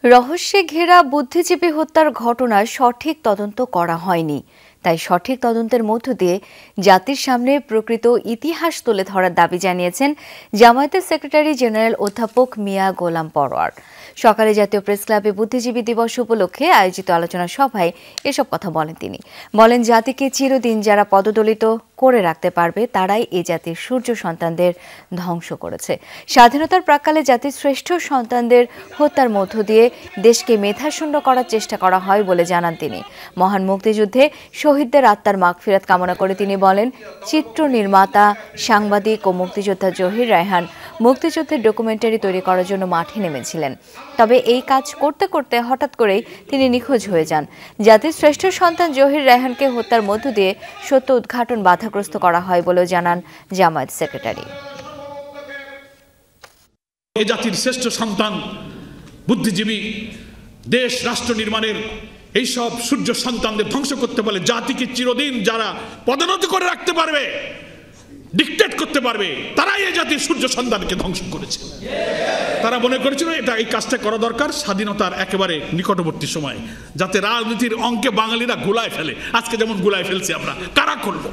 রহস্যে ঘেরা বুদ্ধিজীবী হত্যার ঘটনার সঠিক তদন্ত করা হয়নি, তাই সঠিক তদন্তের মধ্য দিয়ে জাতির সামনে প্রকৃত ইতিহাস তুলে ধরার দাবি জানিয়েছেন জামায়াতের সেক্রেটারি জেনারেল অধ্যাপক মিয়া গোলাম পরোয়ার। সকালে জাতীয় প্রেস ক্লাবে বুদ্ধিজীবী দিবস উপলক্ষে আয়োজিত আলোচনা সভায় এসব কথা বলেন তিনি। বলেন, জাতিকে চিরদিন যারা পদদলিত করে রাখতে পারবে তারাই এই জাতির সূর্য সন্তানদের ধ্বংস করেছে। স্বাধীনতার প্রাক্কালে জাতির শ্রেষ্ঠ সন্তানদের হত্যার মধ্য দিয়ে দেশকে মেধাশূন্য করার চেষ্টা করা হয় বলে জানান তিনি। মহান মুক্তিযুদ্ধে শহীদদের আত্মার মাগফিরাত কামনা করে তিনি বলেন, চিত্র নির্মাতা, সাংবাদিক ও মুক্তিযোদ্ধা জহির রায়হান মুক্তিযুদ্ধের ডকুমেন্টারি তৈরি করার জন্য মাঠে নেমেছিলেন। তবে এই কাজ করতে করতে হঠাৎ করেই তিনি নিখোঁজ হয়ে যান। জাতির শ্রেষ্ঠ সন্তান জহির রায়হানকে হত্যার মধ্য দিয়ে সত্য উদ্ঘাটন বাধাগ্রস্ত করা হয় বলেও জানান জামায়াত সেক্রেটারি। এই জাতির শ্রেষ্ঠ সন্তান বুদ্ধিজীবী, দেশ রাষ্ট্র নির্মাণের এইসব সূর্য সন্তানদের ধ্বংস করতে পারলে জাতিকে চিরদিন যারা পদোন্নতি করে রাখতে পারবে, ডিক্টেট করতে পারবে, তারাই এই জাতির সূর্য সন্তানকে ধ্বংস করেছে। তারা মনে করেছিল এই কাজটা করা দরকার স্বাধীনতার একেবারে নিকটবর্তী সময়, যাতে রাজনীতির অঙ্কে বাঙালিরা গুলায় ফেলে। আজকে যেমন গুলায় ফেলছি আমরা, কারা করলো?